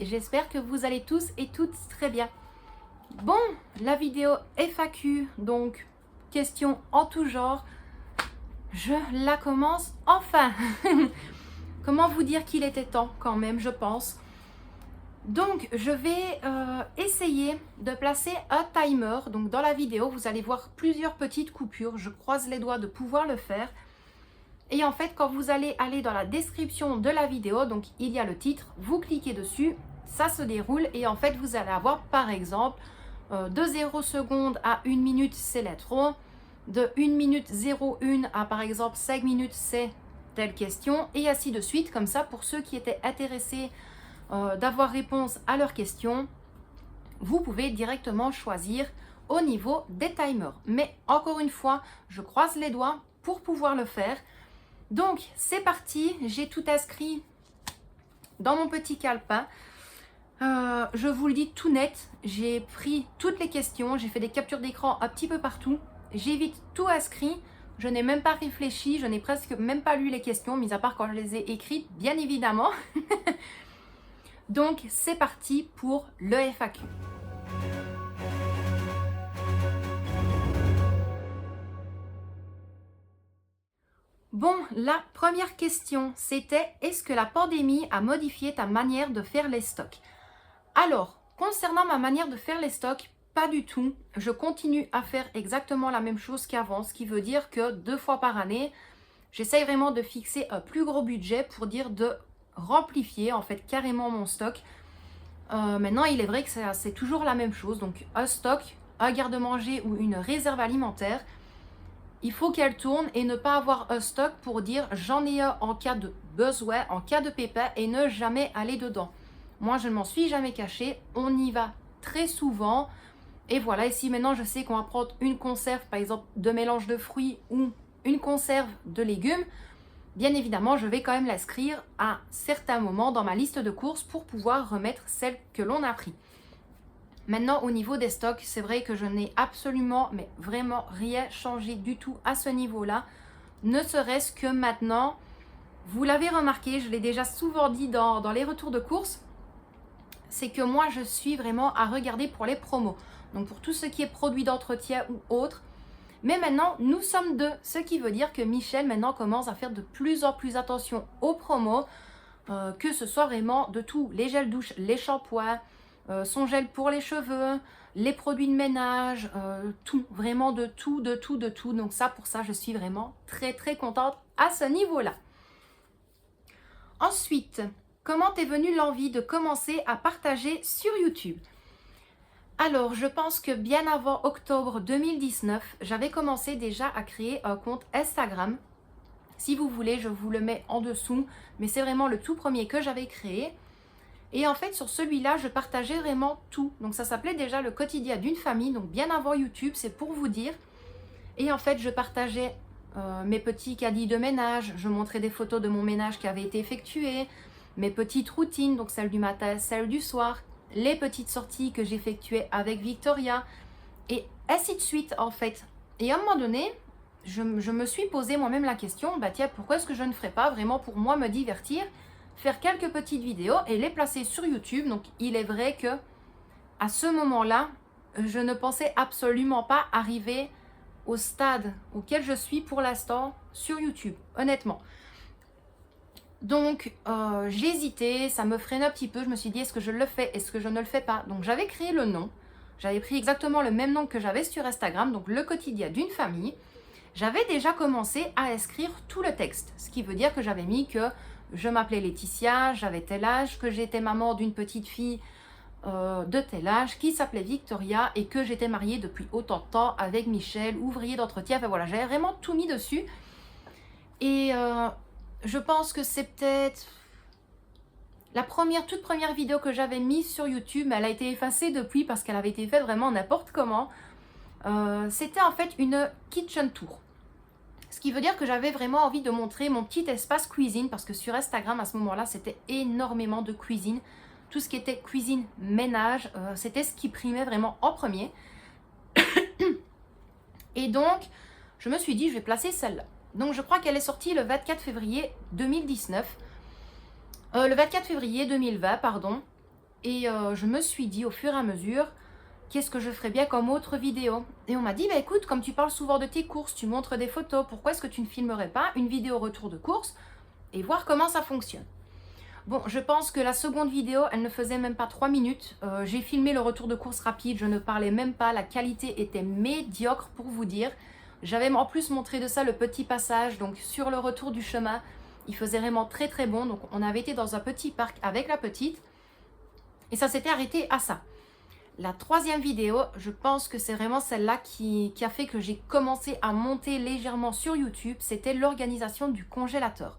j'espère que vous allez tous et toutes très bien. Bon, la vidéo FAQ, donc questions en tout genre, je la commence enfin. Comment vous dire qu'il était temps quand même, je pense. Donc, je vais essayer de placer un timer. Donc, dans la vidéo, vous allez voir plusieurs petites coupures. Je croise les doigts de pouvoir le faire. Et en fait, quand vous allez aller dans la description de la vidéo, donc il y a le titre, vous cliquez dessus, ça se déroule et en fait, vous allez avoir par exemple de 0 secondes à 1 minute, c'est l'intro. De 1 minute 01 à par exemple 5 minutes, c'est telle question et ainsi de suite. Comme ça, pour ceux qui étaient intéressés d'avoir réponse à leurs questions, vous pouvez directement choisir au niveau des timers. Mais encore une fois, je croise les doigts pour pouvoir le faire. Donc, c'est parti, j'ai tout inscrit dans mon petit calepin. Je vous le dis tout net, j'ai pris toutes les questions, j'ai fait des captures d'écran un petit peu partout. J'ai vite tout inscrit, je n'ai même pas réfléchi, je n'ai presque même pas lu les questions, mis à part quand je les ai écrites, bien évidemment. Donc, c'est parti pour le FAQ. Bon, la première question, c'était « Est-ce que la pandémie a modifié ta manière de faire les stocks ?» Alors, concernant ma manière de faire les stocks, pas du tout. Je continue à faire exactement la même chose qu'avant, ce qui veut dire que 2 fois par année, j'essaye vraiment de fixer un plus gros budget pour dire de remplifier en fait carrément mon stock. Maintenant, il est vrai que c'est toujours la même chose. Donc, un stock, un garde-manger ou une réserve alimentaire, il faut qu'elle tourne et ne pas avoir un stock pour dire j'en ai un en cas de besoin, en cas de pépin et ne jamais aller dedans. Moi, je ne m'en suis jamais cachée. On y va très souvent. Et voilà, et si maintenant je sais qu'on va prendre une conserve, par exemple, de mélange de fruits ou une conserve de légumes, bien évidemment, je vais quand même l'inscrire à certains moments dans ma liste de courses pour pouvoir remettre celle que l'on a pris. Maintenant, au niveau des stocks, c'est vrai que je n'ai absolument, mais vraiment rien changé du tout à ce niveau-là. Ne serait-ce que maintenant, vous l'avez remarqué, je l'ai déjà souvent dit dans les retours de courses, c'est que moi, je suis vraiment à regarder pour les promos. Donc, pour tout ce qui est produits d'entretien ou autre. Mais maintenant, nous sommes deux, ce qui veut dire que Michel, maintenant, commence à faire de plus en plus attention aux promos, que ce soit vraiment de tout, les gels douche, les shampoings, son gel pour les cheveux, les produits de ménage, tout, vraiment de tout, de tout, de tout. Donc ça, pour ça, je suis vraiment très, très contente à ce niveau-là. Ensuite, comment t'est venue l'envie de commencer à partager sur YouTube ? Alors, je pense que bien avant octobre 2019, j'avais commencé déjà à créer un compte Instagram. Si vous voulez, je vous le mets en dessous, mais c'est vraiment le tout premier que j'avais créé. Et en fait, sur celui-là, je partageais vraiment tout. Donc, ça s'appelait déjà le quotidien d'une famille. Donc, bien avant YouTube, c'est pour vous dire. Et en fait, je partageais mes petits caddies de ménage. Je montrais des photos de mon ménage qui avait été effectué. Mes petites routines, donc celles du matin, celles du soir. Les petites sorties que j'effectuais avec Victoria. Et ainsi de suite, en fait. Et à un moment donné, je me suis posé moi-même la question, bah tiens, pourquoi est-ce que je ne ferais pas vraiment pour moi me divertir, faire quelques petites vidéos et les placer sur YouTube. Donc, il est vrai que à ce moment-là, je ne pensais absolument pas arriver au stade auquel je suis pour l'instant sur YouTube, honnêtement. Donc, j'ai hésité, ça me freinait un petit peu. Je me suis dit, est-ce que je le fais, est-ce que je ne le fais pas? Donc, j'avais créé le nom. J'avais pris exactement le même nom que j'avais sur Instagram, donc le quotidien d'une famille. J'avais déjà commencé à inscrire tout le texte, ce qui veut dire que j'avais mis que je m'appelais Laetitia, j'avais tel âge, que j'étais maman d'une petite fille de tel âge qui s'appelait Victoria et que j'étais mariée depuis autant de temps avec Michel, ouvrier d'entretien. Enfin voilà, j'avais vraiment tout mis dessus. Et je pense que c'est peut-être la toute première vidéo que j'avais mise sur YouTube, mais elle a été effacée depuis parce qu'elle avait été faite vraiment n'importe comment. C'était en fait une kitchen tour. Ce qui veut dire que j'avais vraiment envie de montrer mon petit espace cuisine parce que sur Instagram à ce moment-là, c'était énormément de cuisine. Tout ce qui était cuisine, ménage, c'était ce qui primait vraiment en premier. Et donc, je me suis dit, je vais placer celle-là. Donc, je crois qu'elle est sortie le 24 février 2019. Le 24 février 2020, pardon. Et je me suis dit au fur et à mesure, qu'est-ce que je ferais bien comme autre vidéo? Et on m'a dit, bah écoute, comme tu parles souvent de tes courses, tu montres des photos, pourquoi est-ce que tu ne filmerais pas une vidéo retour de course et voir comment ça fonctionne? Bon, je pense que la seconde vidéo, elle ne faisait même pas 3 minutes. J'ai filmé le retour de course rapide, je ne parlais même pas, la qualité était médiocre pour vous dire. J'avais en plus montré de ça le petit passage, donc sur le retour du chemin, il faisait vraiment très très bon. Donc on avait été dans un petit parc avec la petite et ça s'était arrêté à ça. La troisième vidéo, je pense que c'est vraiment celle-là qui a fait que j'ai commencé à monter légèrement sur YouTube, c'était l'organisation du congélateur.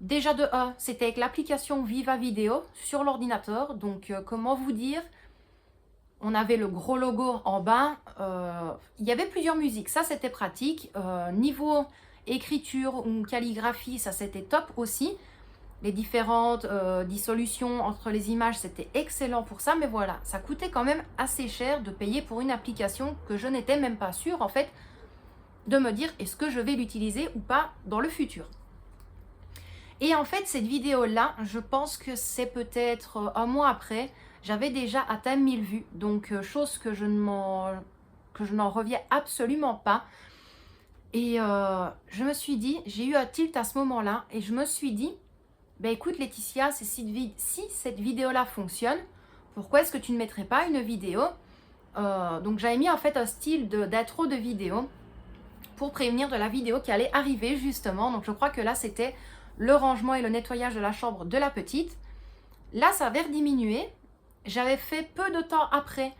Déjà de 1, c'était avec l'application Viva Video sur l'ordinateur. Donc comment vous dire, on avait le gros logo en bas. Il y avait plusieurs musiques, ça c'était pratique. Niveau écriture ou calligraphie, ça c'était top aussi. Les différentes dissolutions entre les images, c'était excellent pour ça. Mais voilà, ça coûtait quand même assez cher de payer pour une application que je n'étais même pas sûre en fait de me dire est-ce que je vais l'utiliser ou pas dans le futur. Et en fait, cette vidéo-là, je pense que c'est peut-être un mois après, j'avais déjà atteint 1000 vues. Donc, chose que je n'en reviens absolument pas. Et je me suis dit, j'ai eu un tilt à ce moment-là. Et je me suis dit, ben écoute Laetitia, si cette vidéo-là fonctionne, pourquoi est-ce que tu ne mettrais pas une vidéo donc, j'avais mis en fait un style d'intro de vidéo pour prévenir de la vidéo qui allait arriver justement. Donc, je crois que là, c'était le rangement et le nettoyage de la chambre de la petite. Là, ça avait diminué. J'avais fait peu de temps après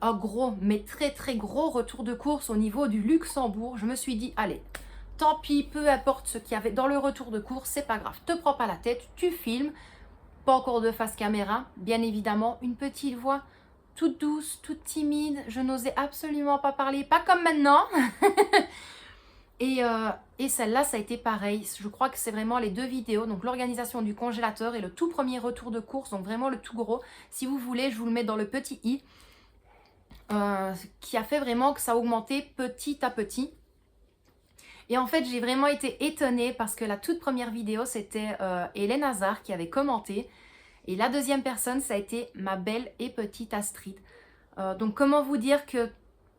un gros, mais très très gros retour de course au niveau du Luxembourg. Je me suis dit, allez, tant pis, peu importe ce qu'il y avait dans le retour de course, c'est pas grave. Te prends pas la tête, tu filmes. Pas encore de face caméra, bien évidemment. Une petite voix toute douce, toute timide. Je n'osais absolument pas parler, pas comme maintenant. Et celle-là, ça a été pareil. Je crois que c'est vraiment les deux vidéos. Donc l'organisation du congélateur et le tout premier retour de course. Donc vraiment le tout gros. Si vous voulez, je vous le mets dans le petit i. Qui a fait vraiment que ça a augmenté petit à petit. Et en fait, j'ai vraiment été étonnée parce que la toute première vidéo, c'était Hélène Hazard qui avait commenté. Et la deuxième personne, ça a été ma belle et petite Astrid. Donc comment vous dire que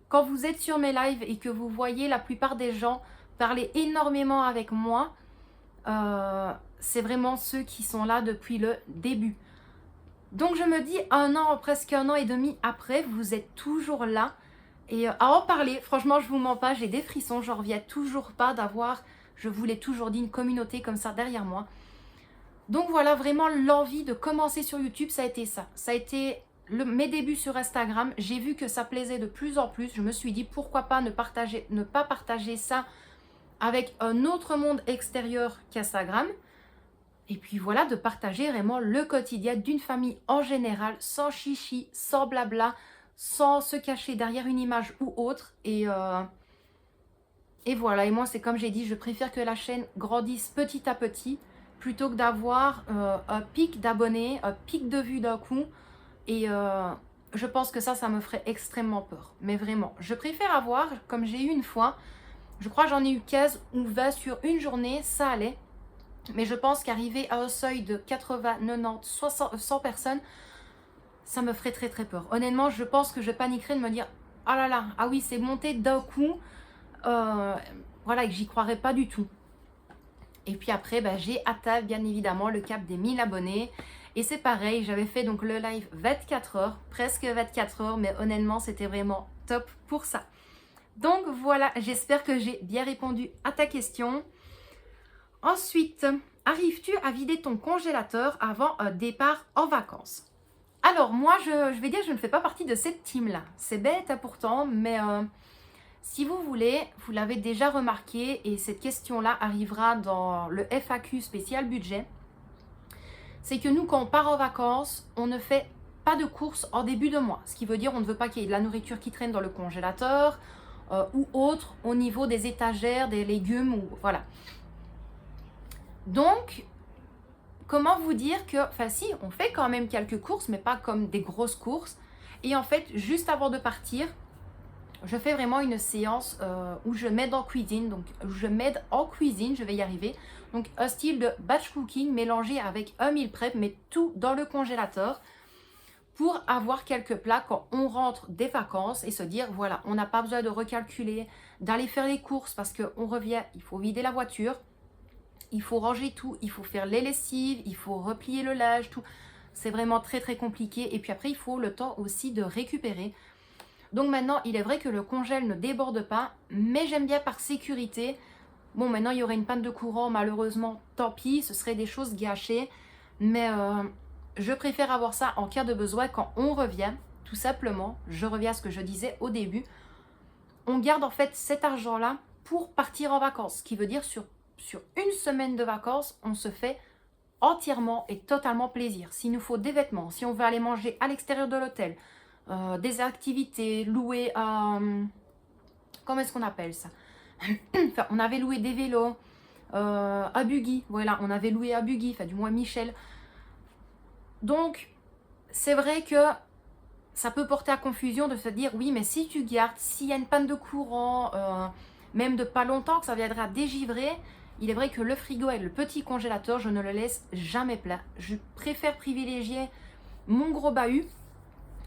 quand vous êtes sur mes lives et que vous voyez la plupart des gens parler énormément avec moi, c'est vraiment ceux qui sont là depuis le début. Donc je me dis, presque un an et demi après, vous êtes toujours là. Et à en parler, franchement, je vous mens pas, j'ai des frissons, j'en reviens toujours pas d'avoir, je vous l'ai toujours dit, une communauté comme ça derrière moi. Donc voilà, vraiment l'envie de commencer sur YouTube, ça a été ça. Ça a été mes débuts sur Instagram, j'ai vu que ça plaisait de plus en plus. Je me suis dit pourquoi pas ne pas partager ça avec un autre monde extérieur qu'Instagram. Et puis voilà, de partager vraiment le quotidien d'une famille en général, sans chichi, sans blabla, sans se cacher derrière une image ou autre. Et voilà, et moi c'est comme j'ai dit, je préfère que la chaîne grandisse petit à petit plutôt que d'avoir un pic d'abonnés, un pic de vues d'un coup. Et je pense que ça me ferait extrêmement peur. Mais vraiment, je préfère avoir, comme j'ai eu une fois, je crois que j'en ai eu 15 ou 20 sur une journée, ça allait. Mais je pense qu'arriver à un seuil de 80, 90, 60, 100 personnes, ça me ferait très très peur. Honnêtement, je pense que je paniquerais de me dire « Ah là là, ah oui, c'est monté d'un coup. » Voilà, et que j'y croirais pas du tout. Et puis après, j'ai atteint bien évidemment le cap des 1000 abonnés. Et c'est pareil, j'avais fait donc le live 24 heures, presque 24 heures, mais honnêtement, c'était vraiment top pour ça. Donc voilà, j'espère que j'ai bien répondu à ta question. Ensuite, arrives-tu à vider ton congélateur avant un départ en vacances? Alors moi, je vais dire que je ne fais pas partie de cette team-là. C'est bête pourtant, mais si vous voulez, vous l'avez déjà remarqué et cette question-là arrivera dans le FAQ spécial budget. C'est que nous, quand on part en vacances, on ne fait pas de courses en début de mois. Ce qui veut dire on ne veut pas qu'il y ait de la nourriture qui traîne dans le congélateur ou autre au niveau des étagères, des légumes ou voilà. Donc, comment vous dire que, enfin si, on fait quand même quelques courses, mais pas comme des grosses courses. Et en fait, juste avant de partir, je fais vraiment une séance où je m'aide en cuisine. Donc, je vais y arriver. Donc, un style de batch cooking mélangé avec un meal prep, mais tout dans le congélateur. pour avoir quelques plats quand on rentre des vacances et se dire, voilà, on n'a pas besoin de recalculer, d'aller faire les courses parce qu'on revient, il faut vider la voiture, il faut ranger tout, il faut faire les lessives, il faut replier le linge, tout. C'est vraiment très très compliqué. Et puis après, il faut le temps aussi de récupérer. Donc maintenant, il est vrai que le congèle ne déborde pas, mais j'aime bien par sécurité. Bon, maintenant, il y aurait une panne de courant, malheureusement, tant pis, ce serait des choses gâchées. Mais je préfère avoir ça en cas de besoin quand on revient, tout simplement. Je reviens à ce que je disais au début. On garde en fait cet argent-là pour partir en vacances, ce qui veut dire sur une semaine de vacances, on se fait entièrement et totalement plaisir. S'il nous faut des vêtements, si on veut aller manger à l'extérieur de l'hôtel, des activités, louer comment est-ce qu'on appelle ça? Enfin, on avait loué des vélos, un buggy, voilà, on avait loué un buggy, enfin du moins Michel. Donc, c'est vrai que ça peut porter à confusion de se dire, oui, mais si tu gardes, s'il y a une panne de courant, même de pas longtemps, que ça viendra dégivrer, il est vrai que le frigo et le petit congélateur, je ne le laisse jamais plein. Je préfère privilégier mon gros bahut.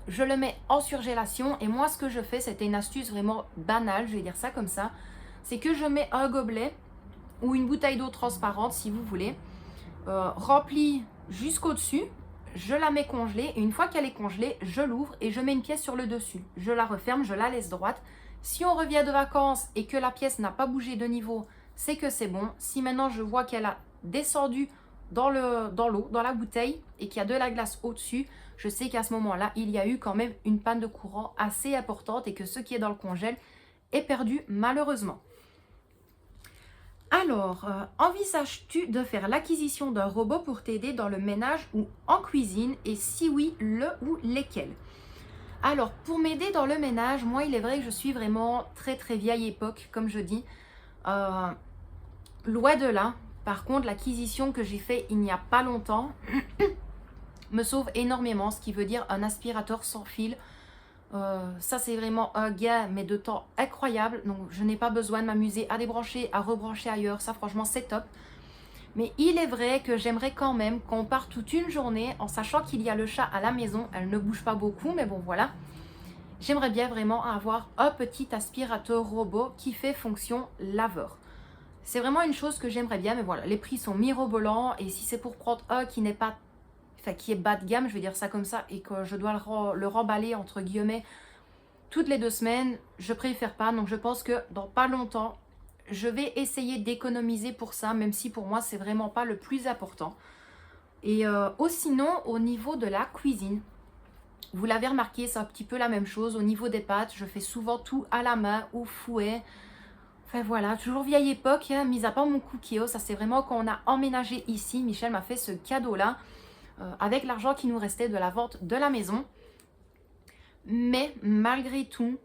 Je le mets en surgélation et moi ce que je fais, c'était une astuce vraiment banale, je vais dire ça comme ça, c'est que je mets un gobelet ou une bouteille d'eau transparente si vous voulez, remplie jusqu'au dessus, je la mets congelée et une fois qu'elle est congelée, je l'ouvre et je mets une pièce sur le dessus. Je la referme, je la laisse droite. Si on revient de vacances et que la pièce n'a pas bougé de niveau, c'est que c'est bon. Si maintenant je vois qu'elle a descendu dans l'eau, dans la bouteille et qu'il y a de la glace au-dessus, je sais qu'à ce moment-là, il y a eu quand même une panne de courant assez importante et que ce qui est dans le congèle est perdu malheureusement. Alors, envisages-tu de faire l'acquisition d'un robot pour t'aider dans le ménage ou en cuisine et si oui, le ou lesquels? Alors, pour m'aider dans le ménage, moi, il est vrai que je suis vraiment très très vieille époque, comme je dis. Loin de là, par contre, l'acquisition que j'ai fait il n'y a pas longtemps me sauve énormément, ce qui veut dire un aspirateur sans fil. Ça, c'est vraiment un gain, mais de temps incroyable. Donc, je n'ai pas besoin de m'amuser à débrancher, à rebrancher ailleurs. Ça, franchement, c'est top. Mais il est vrai que j'aimerais quand même qu'on parte toute une journée en sachant qu'il y a le chat à la maison. Elle ne bouge pas beaucoup, mais bon, voilà. J'aimerais bien vraiment avoir un petit aspirateur robot qui fait fonction laveur. C'est vraiment une chose que j'aimerais bien, mais voilà, les prix sont mirobolants. Et si c'est pour prendre un qui n'est pas, enfin, qui est bas de gamme, je vais dire ça comme ça, et que je dois le remballer entre guillemets toutes les 2 semaines, je préfère pas. Donc je pense que dans pas longtemps, je vais essayer d'économiser pour ça, même si pour moi c'est vraiment pas le plus important. Et sinon, au niveau de la cuisine, vous l'avez remarqué, c'est un petit peu la même chose. Au niveau des pâtes, je fais souvent tout à la main, au fouet. Enfin voilà, toujours vieille époque, hein, mis à part mon cookie, ça c'est vraiment quand on a emménagé ici. Michel m'a fait ce cadeau-là. Avec l'argent qui nous restait de la vente de la maison. Mais malgré tout,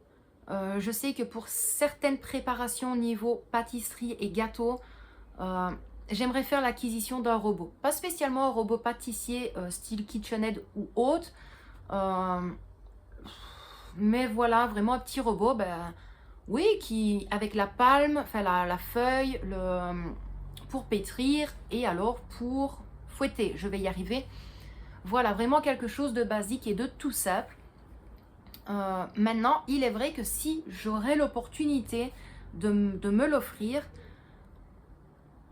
je sais que pour certaines préparations niveau pâtisserie et gâteau, j'aimerais faire l'acquisition d'un robot. Pas spécialement un robot pâtissier style KitchenAid ou autre. Mais voilà, vraiment un petit robot, ben, oui, qui avec la palme, enfin la feuille, pour pétrir et alors pour fouetter. Je vais y arriver. Voilà, vraiment quelque chose de basique et de tout simple. Maintenant, il est vrai que si j'aurais l'opportunité de me l'offrir,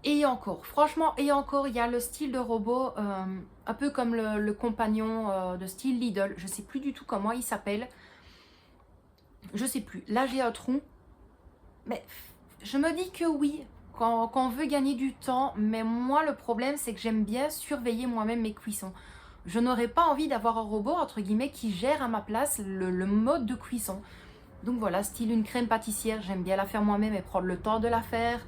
et encore, franchement, et encore, il y a le style de robot, un peu comme le compagnon de style Lidl. Je ne sais plus du tout comment il s'appelle. Je sais plus. Là, j'ai un trou. Mais je me dis que oui, quand on veut gagner du temps, mais moi, le problème, c'est que j'aime bien surveiller moi-même mes cuissons. Je n'aurais pas envie d'avoir un robot, entre guillemets, qui gère à ma place le mode de cuisson. Donc voilà, style une crème pâtissière, j'aime bien la faire moi-même et prendre le temps de la faire.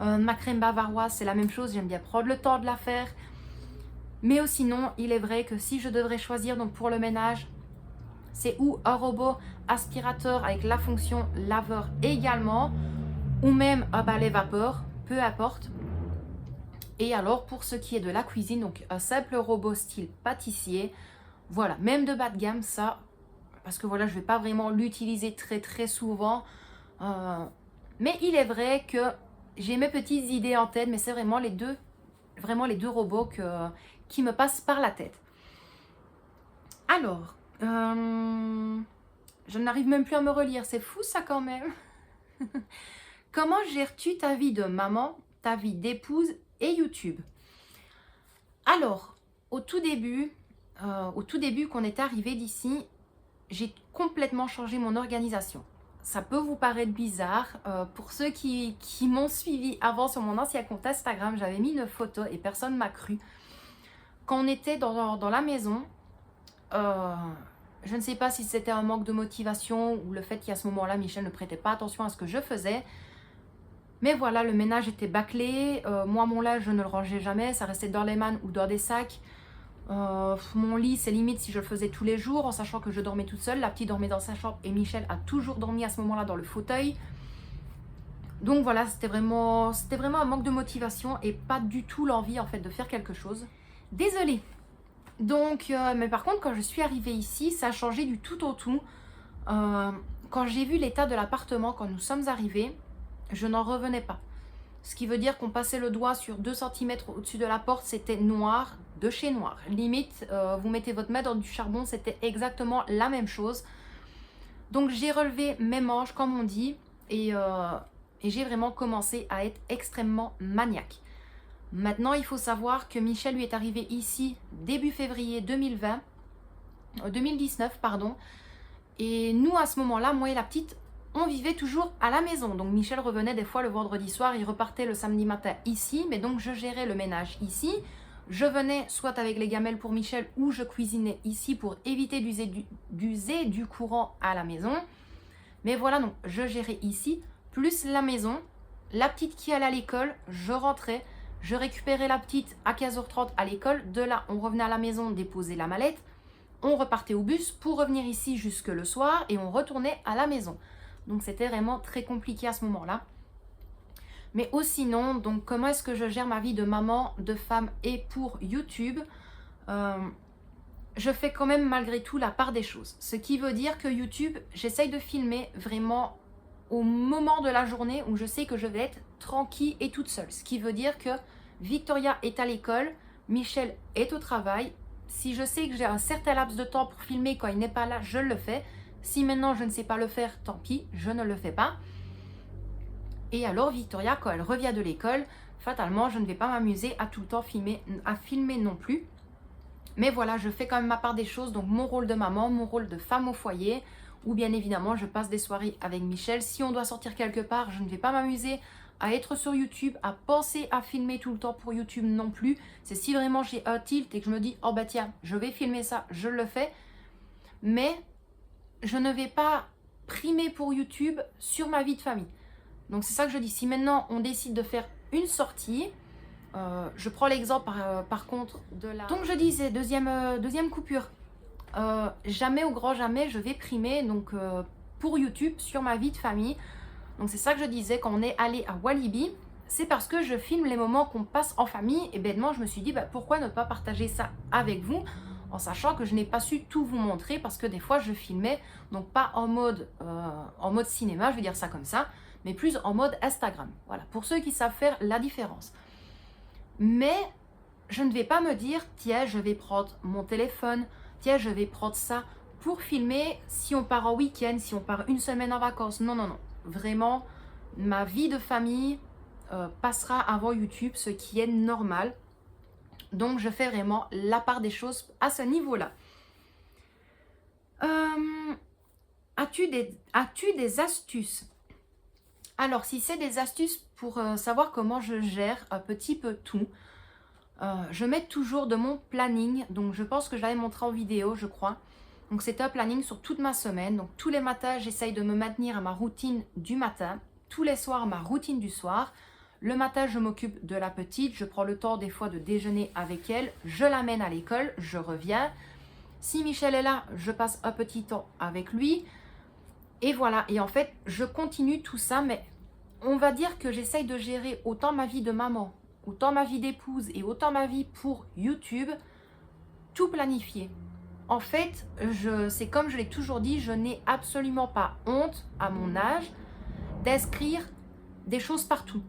Ma crème bavaroise, c'est la même chose, j'aime bien prendre le temps de la faire. Mais sinon, il est vrai que si je devrais choisir donc pour le ménage, c'est ou un robot aspirateur avec la fonction laveur également, ou même un balai vapeur, peu importe. Et alors pour ce qui est de la cuisine, donc un simple robot style pâtissier, voilà, même de bas de gamme, ça, parce que voilà, je ne vais pas vraiment l'utiliser très très souvent. Mais il est vrai que j'ai mes petites idées en tête, mais c'est vraiment les deux robots qui me passent par la tête. Alors, Je n'arrive même plus à me relire, c'est fou ça quand même. Comment gères-tu ta vie de maman, ta vie d'épouse et YouTube? Alors, au tout début qu'on est arrivé d'ici, j'ai complètement changé mon organisation. Ça peut vous paraître bizarre. Pour ceux qui m'ont suivi avant sur mon ancien compte Instagram, j'avais mis une photo et personne ne m'a cru. Quand on était dans la maison, je ne sais pas si c'était un manque de motivation ou le fait qu'à ce moment-là, Michel ne prêtait pas attention à ce que je faisais. Mais voilà, le ménage était bâclé. Moi, mon linge, je ne le rangeais jamais. Ça restait dans les mannes ou dans des sacs. Mon lit, c'est limite si je le faisais tous les jours, en sachant que je dormais toute seule. La petite dormait dans sa chambre et Michel a toujours dormi à ce moment-là dans le fauteuil. Donc voilà, c'était vraiment un manque de motivation et pas du tout l'envie en fait de faire quelque chose. Désolée. Donc, mais par contre, quand je suis arrivée ici, ça a changé du tout au tout. Quand j'ai vu l'état de l'appartement, quand nous sommes arrivés, je n'en revenais pas. Ce qui veut dire qu'on passait le doigt sur 2 cm au-dessus de la porte, c'était noir, de chez noir. Limite, vous mettez votre main dans du charbon, c'était exactement la même chose. Donc j'ai relevé mes manches, comme on dit, et j'ai vraiment commencé à être extrêmement maniaque. Maintenant, il faut savoir que Michel lui est arrivé ici début février 2019, pardon. Et nous, à ce moment-là, moi et la petite, on vivait toujours à la maison. Donc Michel revenait des fois le vendredi soir, il repartait le samedi matin ici. Mais donc je gérais le ménage ici. Je venais soit avec les gamelles pour Michel ou je cuisinais ici pour éviter d'user du courant à la maison. Mais voilà, donc je gérais ici, plus la maison. La petite qui allait à l'école, je rentrais. Je récupérais la petite à 15h30 à l'école. De là, on revenait à la maison déposer la mallette. On repartait au bus pour revenir ici jusque le soir et on retournait à la maison. Donc c'était vraiment très compliqué à ce moment-là. Mais aussi sinon, donc comment est-ce que je gère ma vie de maman, de femme et pour YouTube? Je fais quand même malgré tout la part des choses. Ce qui veut dire que YouTube, j'essaye de filmer vraiment au moment de la journée où je sais que je vais être tranquille et toute seule. Ce qui veut dire que Victoria est à l'école, Michel est au travail. Si je sais que j'ai un certain laps de temps pour filmer quand il n'est pas là, je le fais. Si maintenant je ne sais pas le faire, tant pis, je ne le fais pas. Et alors Victoria, quand elle revient de l'école, fatalement, je ne vais pas m'amuser à tout le temps filmer non plus. Mais voilà, je fais quand même ma part des choses, donc mon rôle de maman, mon rôle de femme au foyer, ou bien évidemment, je passe des soirées avec Michel. Si on doit sortir quelque part, je ne vais pas m'amuser à être sur YouTube, à penser à filmer tout le temps pour YouTube non plus. C'est si vraiment j'ai un tilt et que je me dis, oh bah tiens, je vais filmer ça, je le fais. Mais je ne vais pas primer pour YouTube sur ma vie de famille. Donc c'est ça que je dis, si maintenant on décide de faire une sortie, je prends l'exemple par contre de la... Donc je disais, deuxième coupure, jamais au grand jamais je vais primer donc, pour YouTube sur ma vie de famille. Donc c'est ça que je disais quand on est allé à Walibi, c'est parce que je filme les moments qu'on passe en famille et bêtement je me suis dit bah, pourquoi ne pas partager ça avec vous en sachant que je n'ai pas su tout vous montrer parce que des fois je filmais, donc pas en mode cinéma, je vais dire ça comme ça, mais plus en mode Instagram. Voilà, pour ceux qui savent faire la différence. Mais je ne vais pas me dire, tiens, je vais prendre mon téléphone, tiens, je vais prendre ça pour filmer si on part en week-end, si on part une semaine en vacances. Non, non, non. Vraiment, ma vie de famille passera avant YouTube, ce qui est normal. Donc, je fais vraiment la part des choses à ce niveau-là. As-tu des astuces? Alors, si c'est des astuces pour savoir comment je gère un petit peu tout, je mets toujours de mon planning. Donc, je pense que je l'avais montré en vidéo, je crois. Donc, c'est un planning sur toute ma semaine. Donc, tous les matins, j'essaye de me maintenir à ma routine du matin. Tous les soirs, ma routine du soir. Le matin, je m'occupe de la petite. Je prends le temps des fois de déjeuner avec elle. Je l'amène à l'école. Je reviens. Si Michel est là, je passe un petit temps avec lui. Et voilà. Et en fait, je continue tout ça. Mais on va dire que j'essaye de gérer autant ma vie de maman, autant ma vie d'épouse et autant ma vie pour YouTube. Tout planifié. En fait, c'est comme je l'ai toujours dit, je n'ai absolument pas honte à mon âge d'inscrire des choses partout.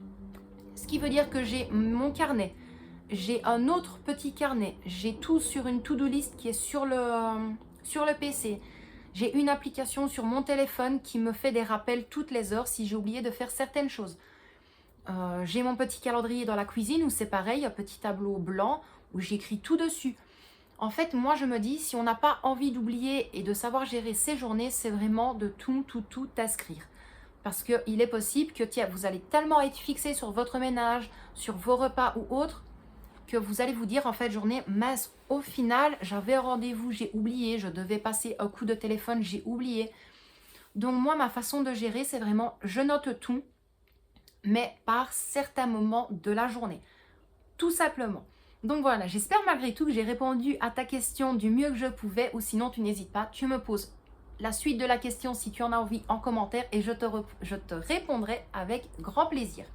Ce qui veut dire que j'ai mon carnet, j'ai un autre petit carnet, j'ai tout sur une to-do list qui est sur sur le PC. J'ai une application sur mon téléphone qui me fait des rappels toutes les heures si j'ai oublié de faire certaines choses. J'ai mon petit calendrier dans la cuisine où c'est pareil, un petit tableau blanc où j'écris tout dessus. En fait, moi je me dis, si on n'a pas envie d'oublier et de savoir gérer ses journées, c'est vraiment de tout inscrire. Parce qu'il est possible que tiens, vous allez tellement être fixé sur votre ménage, sur vos repas ou autres, que vous allez vous dire en fait journée, mince, au final j'avais un rendez-vous, j'ai oublié, je devais passer un coup de téléphone, j'ai oublié. Donc moi ma façon de gérer c'est vraiment je note tout, mais par certains moments de la journée, tout simplement. Donc voilà, j'espère malgré tout que j'ai répondu à ta question du mieux que je pouvais, ou sinon tu n'hésites pas, tu me poses la suite de la question si tu en as envie en commentaire et je te répondrai avec grand plaisir.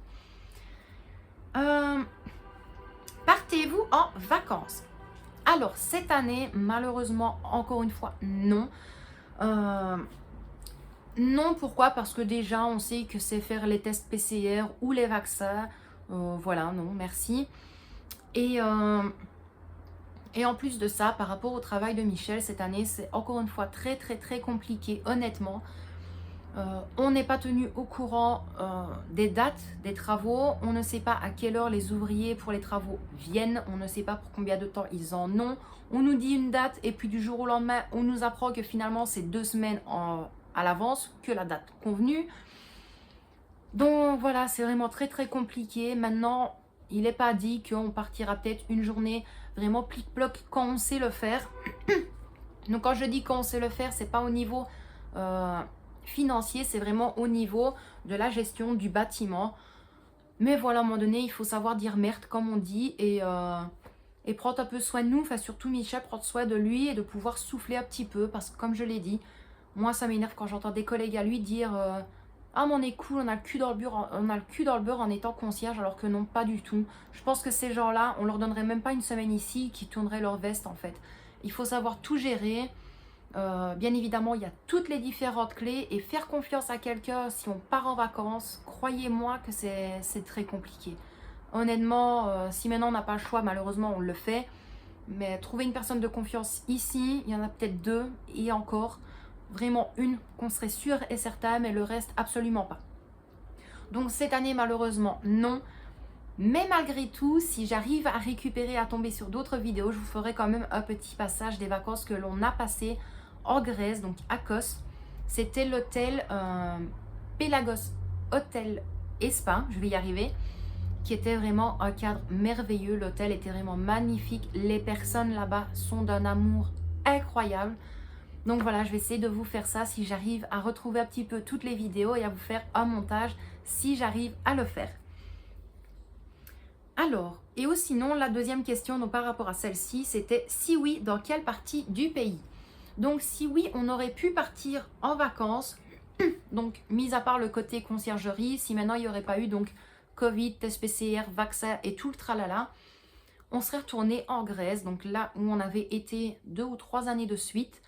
Partez-vous en vacances? Alors, cette année, malheureusement, encore une fois, non. Non, pourquoi? Parce que déjà, on sait que c'est faire les tests PCR ou les vaccins. Voilà, non, merci. Et en plus de ça, par rapport au travail de Michel, cette année, c'est encore une fois très compliqué, honnêtement. On n'est pas tenu au courant des dates des travaux, on ne sait pas à quelle heure les ouvriers pour les travaux viennent, on ne sait pas pour combien de temps ils en ont. On nous dit une date et puis du jour au lendemain, on nous apprend que finalement c'est 2 semaines à l'avance que la date convenue. Donc voilà, c'est vraiment très compliqué. Maintenant, il n'est pas dit qu'on partira peut-être une journée vraiment plic-ploc quand on sait le faire. Donc quand je dis quand on sait le faire, c'est pas au niveau financier, c'est vraiment au niveau de la gestion du bâtiment. Mais voilà, à un moment donné, il faut savoir dire merde, comme on dit, et prendre un peu soin de nous, enfin surtout Michel, prendre soin de lui et de pouvoir souffler un petit peu, parce que comme je l'ai dit, moi ça m'énerve quand j'entends des collègues à lui dire ah mais on est cool, on a le cul dans le beurre en étant concierge, alors que non, pas du tout. Je pense que ces gens-là, on leur donnerait même pas une semaine ici, qui tourneraient leur veste en fait. Il faut savoir tout gérer. Bien évidemment, il y a toutes les différentes clés et faire confiance à quelqu'un si on part en vacances, croyez-moi que c'est très compliqué. Honnêtement, si maintenant on n'a pas le choix, malheureusement on le fait. Mais trouver une personne de confiance ici, il y en a peut-être 2 et encore, vraiment une qu'on serait sûr et certain, mais le reste absolument pas. Donc cette année malheureusement non. Mais malgré tout, si j'arrive à récupérer, à tomber sur d'autres vidéos, je vous ferai quand même un petit passage des vacances que l'on a passées en Grèce, donc à Kos. C'était l'hôtel Pelagos Hôtel et Spa, je vais y arriver, qui était vraiment un cadre merveilleux. L'hôtel était vraiment magnifique. Les personnes là-bas sont d'un amour incroyable. Donc voilà, je vais essayer de vous faire ça si j'arrive à retrouver un petit peu toutes les vidéos et à vous faire un montage si j'arrive à le faire. Alors, et aussi sinon, la deuxième question donc par rapport à celle-ci, c'était si oui, dans quelle partie du pays? Donc si oui, on aurait pu partir en vacances, donc mis à part le côté conciergerie, si maintenant il n'y aurait pas eu donc Covid, test PCR, vaccin et tout le tralala, on serait retourné en Grèce, donc là où on avait été 2 ou 3 années de suite.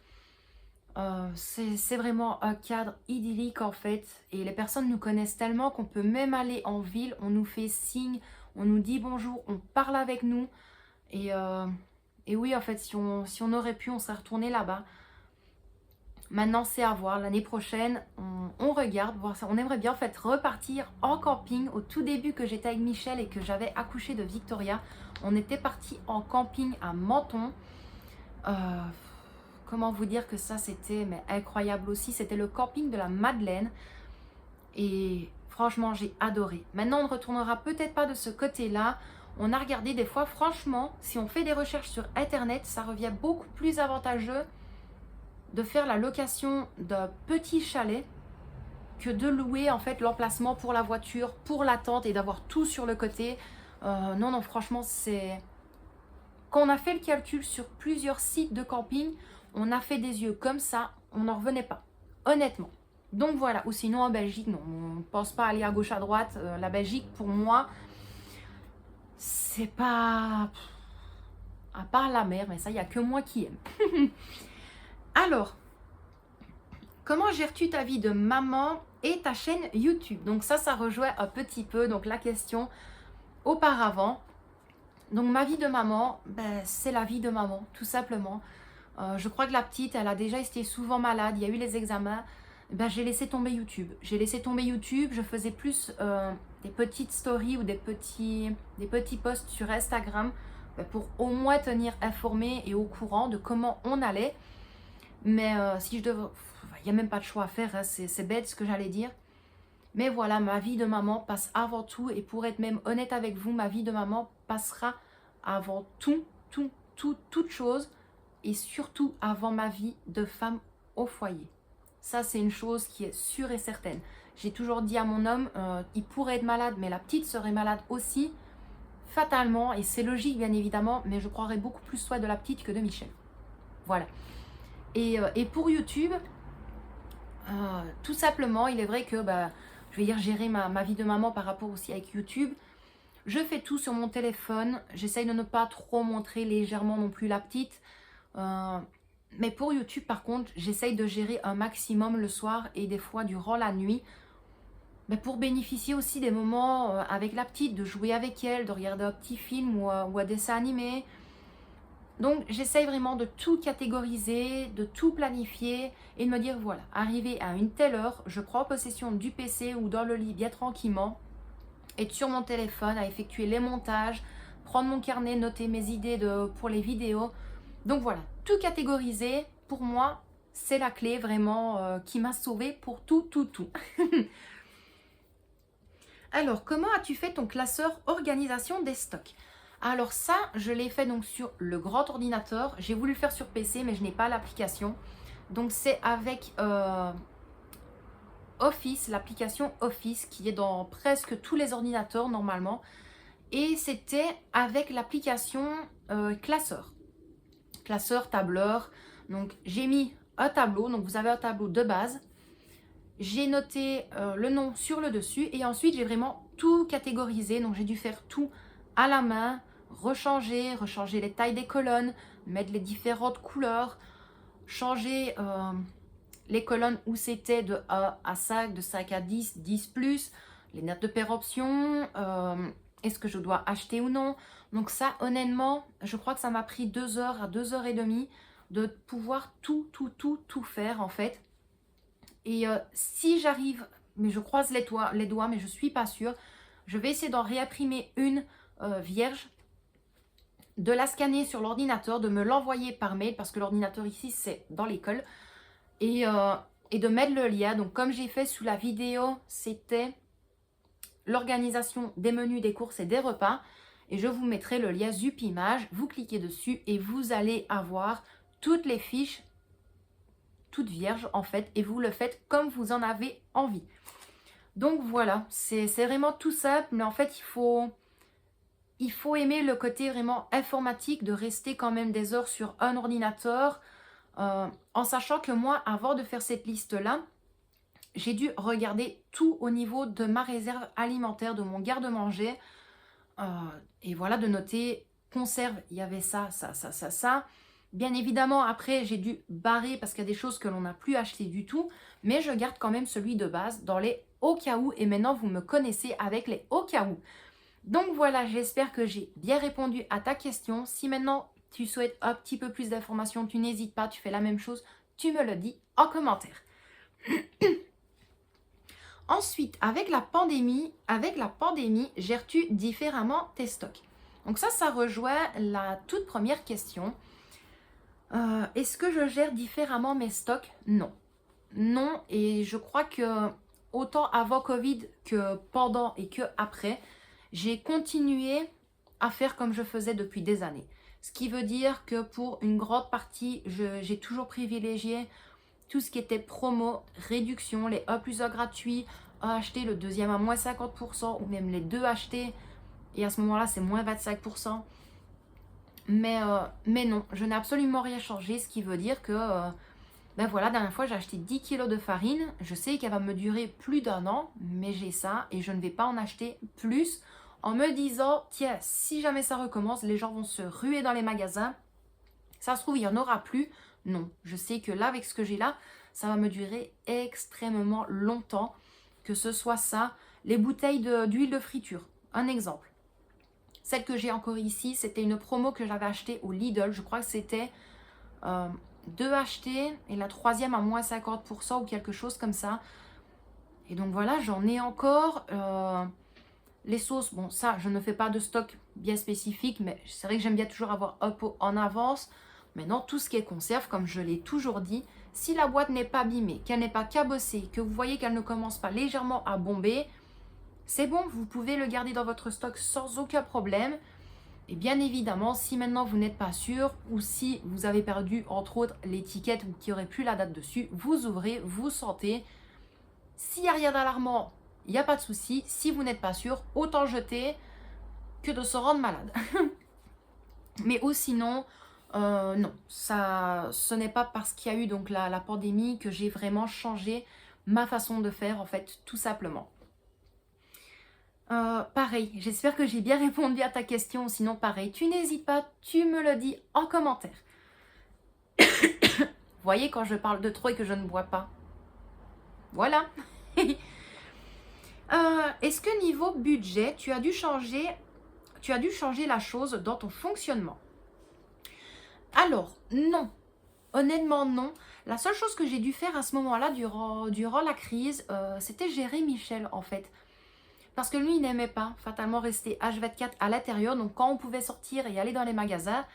C'est vraiment un cadre idyllique en fait, et les personnes nous connaissent tellement qu'on peut même aller en ville, on nous fait signe, on nous dit bonjour, on parle avec nous, et oui en fait si on aurait pu, on serait retourné là-bas. Maintenant c'est à voir, l'année prochaine on regarde, voir ça. On aimerait bien en fait repartir en camping. Au tout début que j'étais avec Michel et que j'avais accouché de Victoria, on était parti en camping à Menton. Comment vous dire que ça c'était incroyable aussi, c'était le camping de la Madeleine et franchement j'ai adoré. Maintenant on ne retournera peut-être pas de ce côté-là, on a regardé des fois, franchement si on fait des recherches sur internet, ça revient beaucoup plus avantageux de faire la location d'un petit chalet que de louer en fait l'emplacement pour la voiture, pour la tente et d'avoir tout sur le côté. Non franchement c'est... Quand on a fait le calcul sur plusieurs sites de camping, on a fait des yeux comme ça, on n'en revenait pas, honnêtement. Donc voilà, ou sinon en Belgique, non, on ne pense pas aller à gauche à droite. La Belgique, pour moi, c'est pas... À part la mer, mais ça, il n'y a que moi qui aime. Alors, comment gères-tu ta vie de maman et ta chaîne YouTube? Donc ça rejoint un petit peu donc la question auparavant. Donc ma vie de maman, c'est la vie de maman, tout simplement. Je crois que la petite, elle a déjà été souvent malade, il y a eu les examens. Ben, j'ai laissé tomber YouTube. J'ai laissé tomber YouTube, je faisais plus des petites stories ou des petits posts sur Instagram ben, pour au moins tenir informé et au courant de comment on allait. Mais si je devais... Il n'y a même pas de choix à faire, hein, c'est bête ce que j'allais dire. Mais voilà, ma vie de maman passe avant tout. Et pour être même honnête avec vous, ma vie de maman passera avant toute chose. Et surtout avant ma vie de femme au foyer. Ça, c'est une chose qui est sûre et certaine. J'ai toujours dit à mon homme, il pourrait être malade, mais la petite serait malade aussi, fatalement. Et c'est logique, bien évidemment, mais je croirais beaucoup plus soit de la petite que de Michel. Voilà. Et pour YouTube, tout simplement, il est vrai que je vais dire gérer ma vie de maman par rapport aussi avec YouTube. Je fais tout sur mon téléphone. J'essaye de ne pas trop montrer légèrement non plus la petite. Mais pour YouTube, par contre, j'essaye de gérer un maximum le soir et des fois durant la nuit. Mais pour bénéficier aussi des moments avec la petite, de jouer avec elle, de regarder un petit film ou un dessin animé. Donc j'essaye vraiment de tout catégoriser, de tout planifier et de me dire voilà, arrivé à une telle heure, je prends possession du PC ou dans le lit bien tranquillement, être sur mon téléphone à effectuer les montages, prendre mon carnet, noter mes idées pour les vidéos. Donc voilà, tout catégoriser, pour moi, c'est la clé vraiment qui m'a sauvée pour tout. Alors, comment as-tu fait ton classeur organisation des stocks? Alors ça, je l'ai fait donc sur le grand ordinateur. J'ai voulu le faire sur PC, mais je n'ai pas l'application. Donc c'est avec Office, l'application Office, qui est dans presque tous les ordinateurs normalement. Et c'était avec l'application classeur. Classeur, tableur. Donc j'ai mis un tableau. Donc vous avez un tableau de base. J'ai noté le nom sur le dessus. Et ensuite, j'ai vraiment tout catégorisé. Donc j'ai dû faire tout à la main. Rechanger les tailles des colonnes, mettre les différentes couleurs, changer les colonnes où c'était de 1 à 5, de 5 à 10, 10 plus, les notes de pair option, est-ce que je dois acheter ou non. Donc ça, honnêtement, je crois que ça m'a pris 2 heures à 2 heures et demie de pouvoir tout faire en fait. Et si j'arrive, mais je croise les doigts, mais je ne suis pas sûre, je vais essayer d'en réimprimer une vierge, de la scanner sur l'ordinateur, de me l'envoyer par mail, parce que l'ordinateur ici, c'est dans l'école, et de mettre le lien. Donc, comme j'ai fait sous la vidéo, c'était l'organisation des menus, des courses et des repas. Et je vous mettrai le lien Zup Image. Vous cliquez dessus et vous allez avoir toutes les fiches, toutes vierges en fait, et vous le faites comme vous en avez envie. Donc, voilà, c'est vraiment tout simple, mais en fait, il faut aimer le côté vraiment informatique, de rester quand même des heures sur un ordinateur, en sachant que moi, avant de faire cette liste-là, j'ai dû regarder tout au niveau de ma réserve alimentaire, de mon garde-manger, et voilà, de noter conserve, il y avait ça. Bien évidemment, après, j'ai dû barrer parce qu'il y a des choses que l'on n'a plus achetées du tout, mais je garde quand même celui de base dans les au cas où, et maintenant, vous me connaissez avec les au cas où. Donc voilà, j'espère que j'ai bien répondu à ta question. Si maintenant tu souhaites un petit peu plus d'informations, tu n'hésites pas, tu fais la même chose, tu me le dis en commentaire. Ensuite, avec la pandémie, gères-tu différemment tes stocks? Donc ça rejoint la toute première question. Est-ce que je gère différemment mes stocks? Non. Non, et je crois que autant avant Covid que pendant et que après, j'ai continué à faire comme je faisais depuis des années. Ce qui veut dire que pour une grande partie, j'ai toujours privilégié tout ce qui était promo, réduction, les 1 plus 1 gratuits, un acheté, le deuxième à moins 50%, ou même les deux achetés, et à ce moment-là, c'est moins 25%. Mais non, je n'ai absolument rien changé, ce qui veut dire que, ben voilà, la dernière fois, j'ai acheté 10 kg de farine. Je sais qu'elle va me durer plus d'1 an, mais j'ai ça et je ne vais pas en acheter plus en me disant, tiens, si jamais ça recommence, les gens vont se ruer dans les magasins. Ça se trouve, il n'y en aura plus. Non, je sais que là, avec ce que j'ai là, ça va me durer extrêmement longtemps. Que ce soit ça, les bouteilles d'huile de friture, un exemple. Celle que j'ai encore ici, c'était une promo que j'avais achetée au Lidl. Je crois que c'était 2 achetés et la troisième à moins 50% ou quelque chose comme ça. Et donc voilà, j'en ai encore. Les sauces, bon ça, je ne fais pas de stock bien spécifique, mais c'est vrai que j'aime bien toujours avoir un pot en avance. Maintenant, tout ce qui est conserve, comme je l'ai toujours dit, si la boîte n'est pas abîmée, qu'elle n'est pas cabossée, que vous voyez qu'elle ne commence pas légèrement à bomber, c'est bon, vous pouvez le garder dans votre stock sans aucun problème. Et bien évidemment, si maintenant vous n'êtes pas sûr ou si vous avez perdu entre autres l'étiquette ou qu'il n'y aurait plus la date dessus, vous ouvrez, vous sentez. S'il n'y a rien d'alarmant, il n'y a pas de souci. Si vous n'êtes pas sûr, autant jeter que de se rendre malade. Mais ou sinon, non, ce n'est pas parce qu'il y a eu donc la pandémie que j'ai vraiment changé ma façon de faire en fait, tout simplement. Pareil, j'espère que j'ai bien répondu à ta question. Sinon, pareil, tu n'hésites pas, tu me le dis en commentaire. Vous voyez quand je parle de trop et que je ne bois pas. Voilà. Est-ce que niveau budget, tu as dû changer la chose dans ton fonctionnement? Alors, non. Honnêtement, non. La seule chose que j'ai dû faire à ce moment-là, durant la crise, c'était gérer Michel, en fait. Parce que lui, il n'aimait pas fatalement rester H24 à l'intérieur. Donc, quand on pouvait sortir et aller dans les magasins,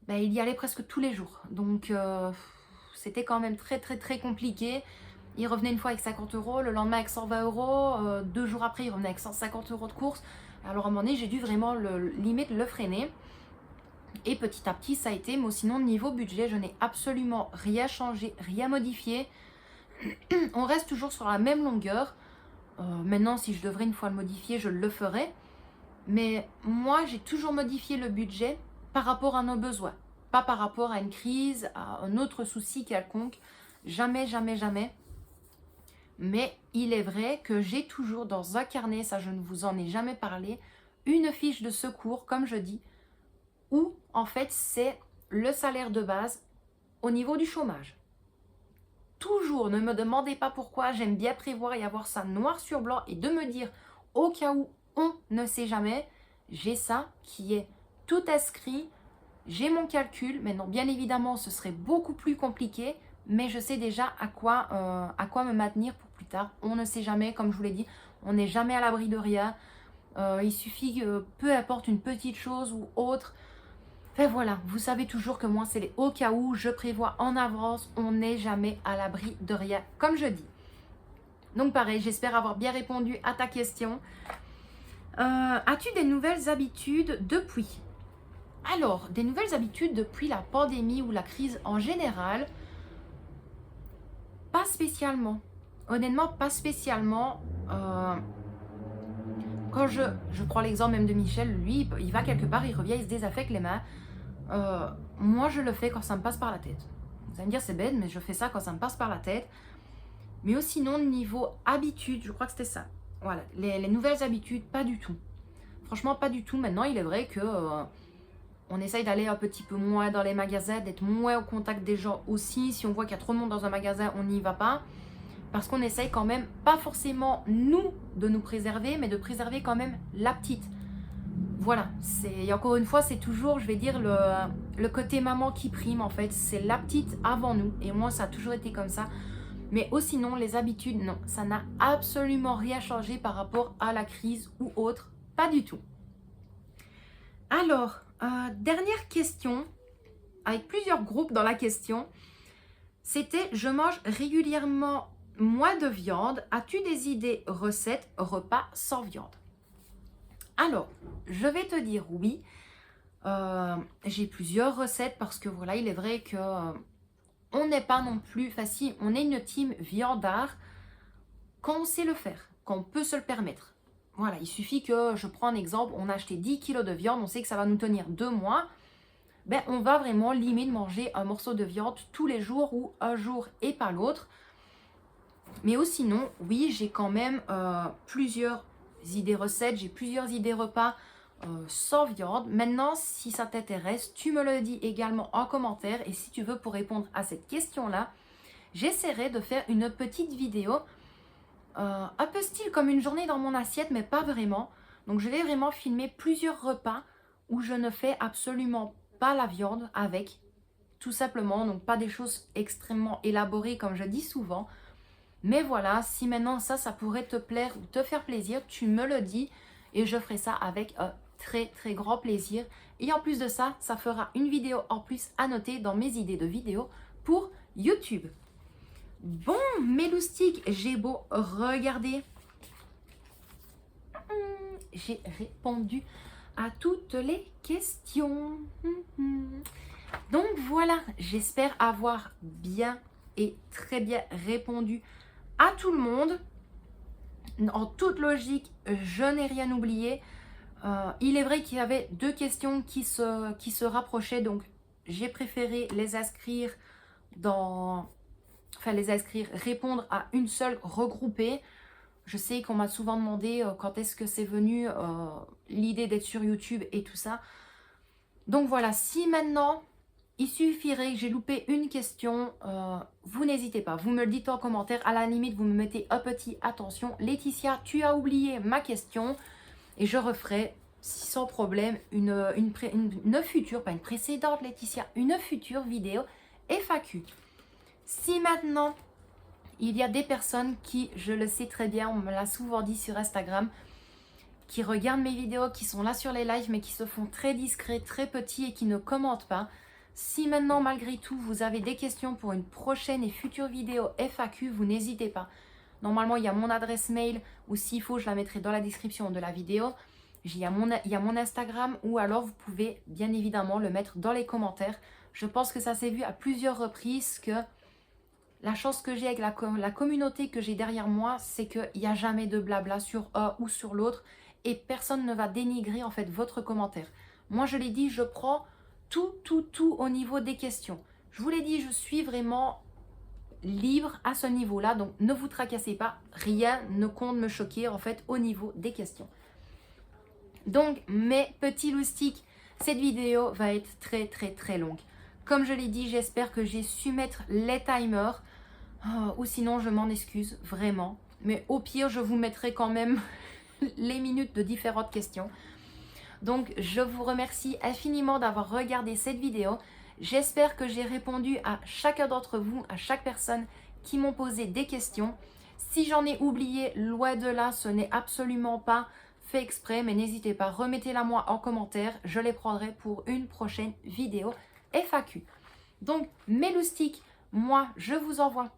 ben, il y allait presque tous les jours. Donc, c'était quand même très, très, très compliqué. Il revenait une fois avec 50 €, le lendemain avec 120 €. 2 jours après, il revenait avec 150 € de course. Alors, à un moment donné, j'ai dû vraiment limite le freiner. Et petit à petit, ça a été. Mais sinon, niveau budget, je n'ai absolument rien changé, rien modifié. On reste toujours sur la même longueur. Maintenant, si je devrais une fois le modifier, je le ferai. Mais moi, j'ai toujours modifié le budget par rapport à nos besoins. Pas par rapport à une crise, à un autre souci quelconque. Jamais, jamais, jamais. Mais il est vrai que j'ai toujours dans un carnet, ça je ne vous en ai jamais parlé, une fiche de secours, comme je dis, où en fait c'est le salaire de base au niveau du chômage. Toujours, ne me demandez pas pourquoi, j'aime bien prévoir et avoir ça noir sur blanc et de me dire au cas où on ne sait jamais, j'ai ça qui est tout inscrit, j'ai mon calcul. Maintenant bien évidemment ce serait beaucoup plus compliqué, mais je sais déjà à quoi me maintenir pour plus tard. On ne sait jamais, comme je vous l'ai dit, on n'est jamais à l'abri de rien. Il suffit que peu importe une petite chose ou autre. Enfin voilà, vous savez toujours que moi c'est les au cas où, je prévois en avance, on n'est jamais à l'abri de rien, comme je dis. Donc pareil, j'espère avoir bien répondu à ta question. As-tu des nouvelles habitudes depuis? Alors, des nouvelles habitudes depuis la pandémie ou la crise en général? Pas spécialement. Honnêtement, pas spécialement. Quand je prends l'exemple même de Michel, lui, il va quelque part, il revient, il se désaffecte les mains. Moi, je le fais quand ça me passe par la tête. Vous allez me dire, c'est bête, mais je fais ça quand ça me passe par la tête. Mais aussi, sinon, niveau habitude, je crois que c'était ça. Voilà, les nouvelles habitudes, pas du tout. Franchement, pas du tout. Maintenant, il est vrai que on essaye d'aller un petit peu moins dans les magasins, d'être moins au contact des gens aussi. Si on voit qu'il y a trop de monde dans un magasin, on n'y va pas. Parce qu'on essaye quand même, pas forcément nous, de nous préserver, mais de préserver quand même la petite. Voilà, et encore une fois, c'est toujours, je vais dire, le côté maman qui prime en fait. C'est la petite avant nous. Et moi, ça a toujours été comme ça. Mais aussi non, les habitudes, non. Ça n'a absolument rien changé par rapport à la crise ou autre. Pas du tout. Alors, dernière question, avec plusieurs groupes dans la question. C'était, je mange régulièrement moins de viande. As-tu des idées, recettes, repas sans viande? Alors, je vais te dire oui. J'ai plusieurs recettes parce que voilà, il est vrai que on n'est pas non plus facile. On est une team viandard quand on sait le faire, quand on peut se le permettre. Voilà, il suffit que, je prends un exemple, on a acheté 10 kilos de viande, on sait que ça va nous tenir 2 mois. Ben, on va vraiment limiter manger un morceau de viande tous les jours ou un jour et pas l'autre. Mais aussi sinon, oui, j'ai quand même plusieurs idées recettes, j'ai plusieurs idées repas sans viande. Maintenant, si ça t'intéresse, tu me le dis également en commentaire. Et si tu veux, pour répondre à cette question-là, j'essaierai de faire une petite vidéo un peu style comme une journée dans mon assiette, mais pas vraiment. Donc, je vais vraiment filmer plusieurs repas où je ne fais absolument pas la viande avec. tout simplement. Donc pas des choses extrêmement élaborées comme je dis souvent. Mais voilà, si maintenant ça pourrait te plaire ou te faire plaisir, tu me le dis et je ferai ça avec un très très grand plaisir. Et en plus de ça, ça fera une vidéo en plus à noter dans mes idées de vidéos pour YouTube. Bon, mes loustiques, j'ai beau regarder. J'ai répondu à toutes les questions. Donc voilà, j'espère avoir bien et très bien répondu à tout le monde. En toute logique, je n'ai rien oublié. Il est vrai qu'il y avait 2 questions qui se rapprochaient, donc j'ai préféré les inscrire répondre à une seule regroupée. Je sais qu'on m'a souvent demandé quand est-ce que c'est venu l'idée d'être sur YouTube et tout ça. Donc voilà, si maintenant il suffirait que j'ai loupé une question, vous n'hésitez pas, vous me le dites en commentaire. À la limite, vous me mettez un petit attention. Laetitia, tu as oublié ma question. Et je referai sans problème une future, pas une précédente Laetitia, une future vidéo FAQ. Si maintenant, il y a des personnes qui, je le sais très bien, on me l'a souvent dit sur Instagram, qui regardent mes vidéos, qui sont là sur les lives, mais qui se font très discrets, très petits et qui ne commentent pas. Si maintenant, malgré tout, vous avez des questions pour une prochaine et future vidéo FAQ, vous n'hésitez pas. Normalement, il y a mon adresse mail ou s'il faut, je la mettrai dans la description de la vidéo. Il y a mon Instagram ou alors vous pouvez bien évidemment le mettre dans les commentaires. Je pense que ça s'est vu à plusieurs reprises que la chance que j'ai avec la communauté que j'ai derrière moi, c'est qu'il n'y a jamais de blabla sur un ou sur l'autre et personne ne va dénigrer en fait votre commentaire. Moi, je l'ai dit, je prends tout au niveau des questions. Je vous l'ai dit, je suis vraiment libre à ce niveau-là, donc ne vous tracassez pas, rien ne compte me choquer en fait au niveau des questions. Donc mes petits loustiques, cette vidéo va être très longue. Comme je l'ai dit, j'espère que j'ai su mettre les timers, ou sinon je m'en excuse vraiment, mais au pire je vous mettrai quand même les minutes de différentes questions. Donc je vous remercie infiniment d'avoir regardé cette vidéo. J'espère que j'ai répondu à chacun d'entre vous, à chaque personne qui m'ont posé des questions. Si j'en ai oublié, loin de là, ce n'est absolument pas fait exprès, mais n'hésitez pas, remettez-la moi en commentaire. Je les prendrai pour une prochaine vidéo FAQ. Donc mes loustiques, moi je vous envoie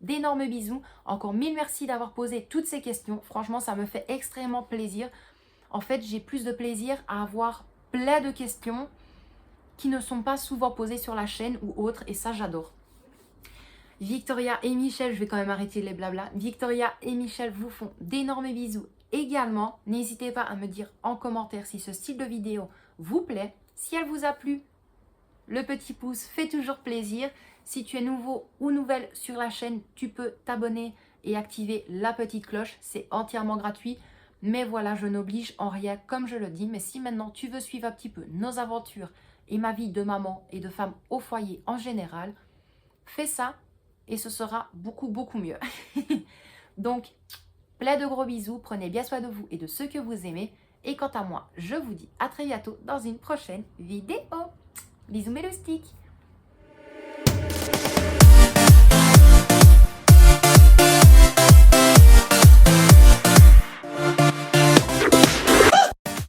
d'énormes bisous. Encore mille merci d'avoir posé toutes ces questions. Franchement, ça me fait extrêmement plaisir. En fait, j'ai plus de plaisir à avoir plein de questions qui ne sont pas souvent posées sur la chaîne ou autres, et ça j'adore. Victoria et Michel, je vais quand même arrêter les blabla. Victoria et Michel vous font d'énormes bisous également. N'hésitez pas à me dire en commentaire si ce style de vidéo vous plaît. Si elle vous a plu, le petit pouce fait toujours plaisir. Si tu es nouveau ou nouvelle sur la chaîne, tu peux t'abonner et activer la petite cloche. C'est entièrement gratuit. Mais voilà, je n'oblige en rien comme je le dis. Mais si maintenant tu veux suivre un petit peu nos aventures et ma vie de maman et de femme au foyer en général, fais ça et ce sera beaucoup mieux. Donc, plein de gros bisous, prenez bien soin de vous et de ceux que vous aimez. Et quant à moi, je vous dis à très bientôt dans une prochaine vidéo. Bisous mes loustiques.